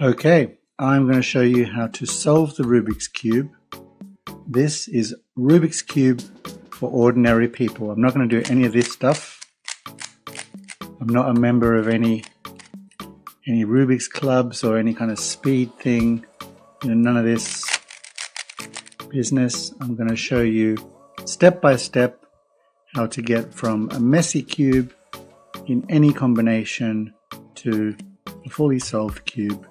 Okay, I'm going to show you how to solve the Rubik's Cube. This is Rubik's Cube for ordinary people. I'm not going to do any of this stuff. I'm not a member of any Rubik's clubs or any kind of speed thing. None of this business. I'm going to show you step by step how to get from a messy cube in any combination to a fully solved cube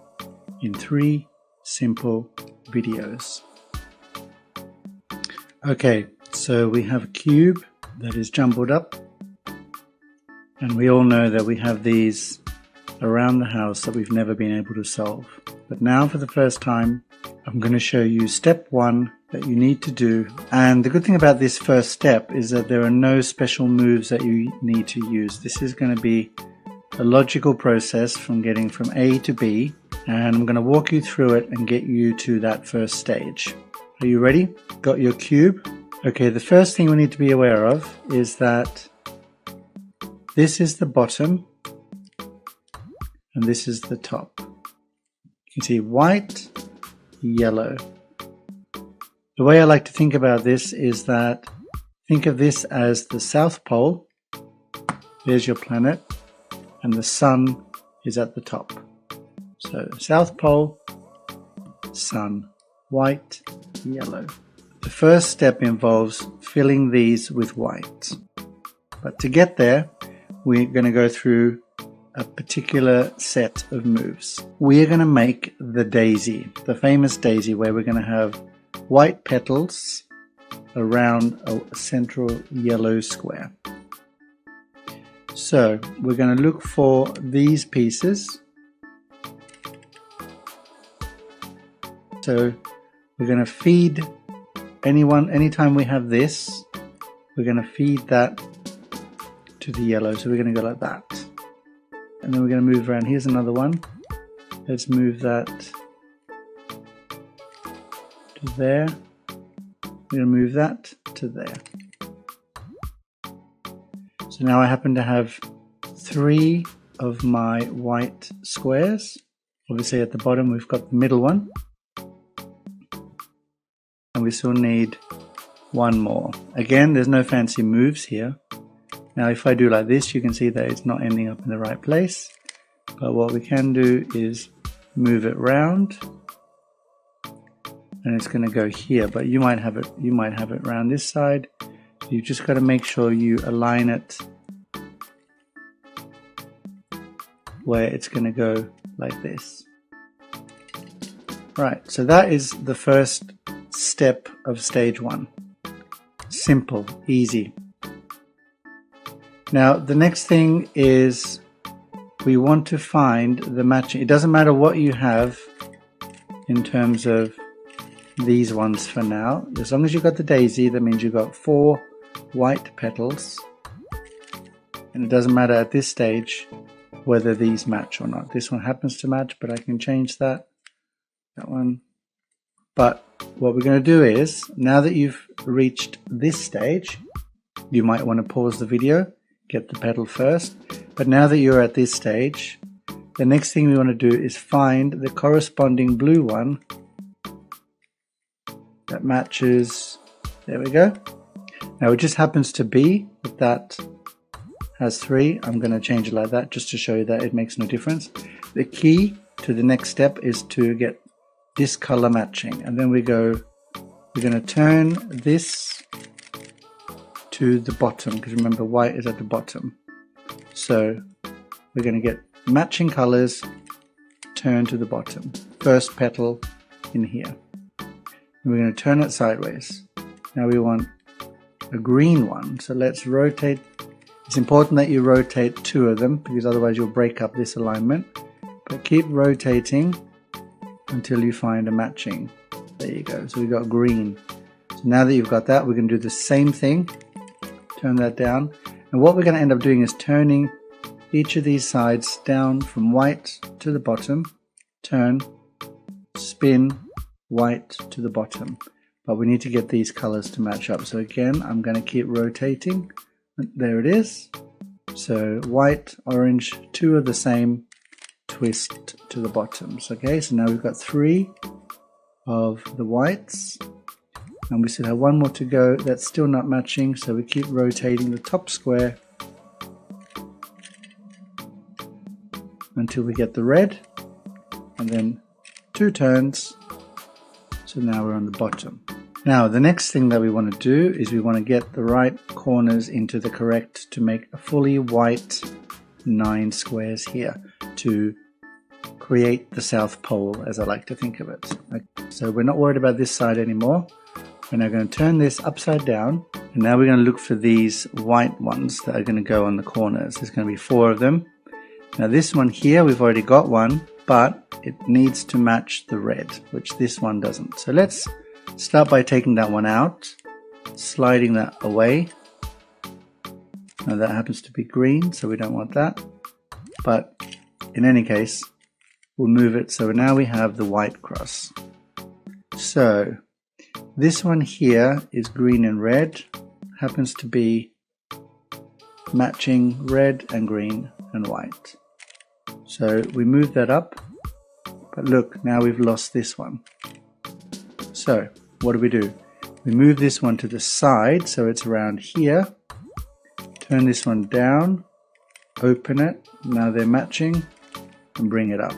in 3 simple videos. Okay, so we have a cube that is jumbled up, and we all know that we have these around the house that we've never been able to solve. But now for the first time, I'm going to show you step 1 that you need to do. And the good thing about this first step is that there are no special moves that you need to use. This is going to be a logical process from getting from A to B, and I'm going to walk you through it and get you to that first stage. Are you ready? Got your cube? Okay, the first thing we need to be aware of is that this is the bottom and this is the top. You can see white, yellow. The way I like to think about this is that think of this as the South Pole. There's your planet, and the sun is at the top. So South Pole, sun, white, yellow. The first step involves filling these with white. But to get there, we're going to go through a particular set of moves. We are going to make the daisy, the famous daisy, where we're going to have white petals around a central yellow square. So we're going to look for these pieces. So we're going to feed anytime we have this, we're going to feed that to the yellow. So we're going to go like that. And then we're going to move around. Here's another one. Let's move that to there. We're going to move that to there. So now I happen to have 3 of my white squares. Obviously at the bottom we've got the middle one. And we still need 1 more. Again, there's no fancy moves here. Now if I do like this, you can see that it's not ending up in the right place. But what we can do is move it round, and it's going to go here. But you might have it around this side. You've just got to make sure you align it where it's going to go like this. Right, so that is the first step of stage 1. Simple, easy. Now the next thing is we want to find the matching. It doesn't matter what you have in terms of these ones for now. As long as you've got the daisy, that means you've got 4 white petals. And it doesn't matter at this stage whether these match or not. This one happens to match, but I can change that one. But what we're going to do is, now that you've reached this stage, you might want to pause the video, get the petal first. But now that you're at this stage, the next thing we want to do is find the corresponding blue one that matches. There we go. Now it just happens to be that has 3. I'm going to change it like that just to show you that it makes no difference. The key to the next step is to get this color matching, and then we're going to turn this to the bottom, because remember white is at the bottom. So we're going to get matching colors, turn to the bottom. First petal in here. And we're going to turn it sideways. Now we want a green one, so let's rotate. It's important that you rotate 2 of them, because otherwise you'll break up this alignment. But keep rotating until you find a matching. There you go. So we've got green. So now that you've got that, we're going to do the same thing. Turn that down. And what we're going to end up doing is turning each of these sides down from white to the bottom. Turn, spin, white to the bottom. But we need to get these colors to match up. So again, I'm going to keep rotating. There it is. So white, orange, 2 of the same, twist to the bottoms. Okay, so now we've got 3 of the whites, and we still have 1 more to go. That's still not matching, so we keep rotating the top square until we get the red, and then 2 turns. So now we're on the bottom. Now the next thing that we want to do is we want to get the right corners into the correct to make a fully white 9 squares here to create the South Pole, as I like to think of it. So we're not worried about this side anymore. We're now going to turn this upside down, and now we're going to look for these white ones that are going to go on the corners. There's going to be 4 of them. Now this one here, we've already got one, but it needs to match the red, which this one doesn't. So let's start by taking that one out, sliding that away. Now that happens to be green, so we don't want that. But in any case, we'll move it so now we have the white cross. So this one here is green and red, happens to be matching red and green and white. So we move that up, but look, now we've lost this one. So what do? We move this one to the side so it's around here, turn this one down, open it, now they're matching, and bring it up.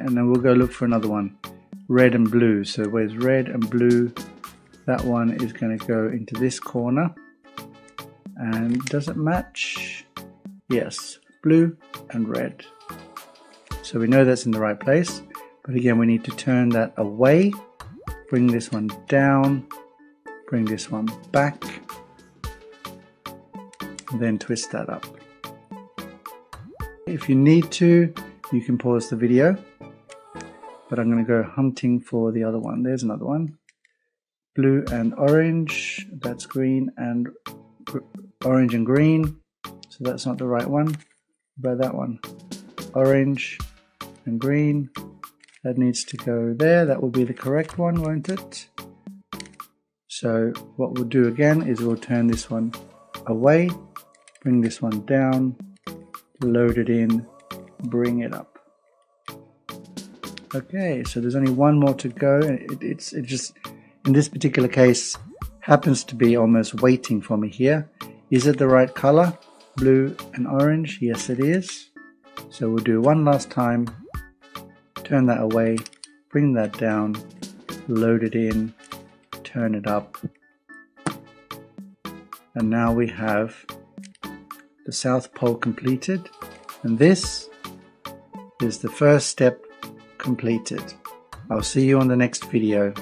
And then we'll go look for another one, red and blue. So where's red and blue? That one is going to go into this corner. And does it match? Yes, blue and red. So we know that's in the right place. But again, we need to turn that away, bring this one down, bring this one back, and then twist that up. If you need to, you can pause the video, but I'm going to go hunting for the other one. There's another one. Blue and orange, that's green and orange and green, so that's not the right one. What about that one? Orange and green. That needs to go there. That will be the correct one, won't it? So what we'll do again is we'll turn this one away, bring this one down, load it in, bring it up. Okay, so there's only 1 more to go. It just, in this particular case, happens to be almost waiting for me here. Is it the right color? Blue and orange? Yes, it is. So we'll do 1 last time. Turn that away, bring that down, load it in, turn it up, and now we have the South Pole completed, and this is the first step completed. I'll see you on the next video.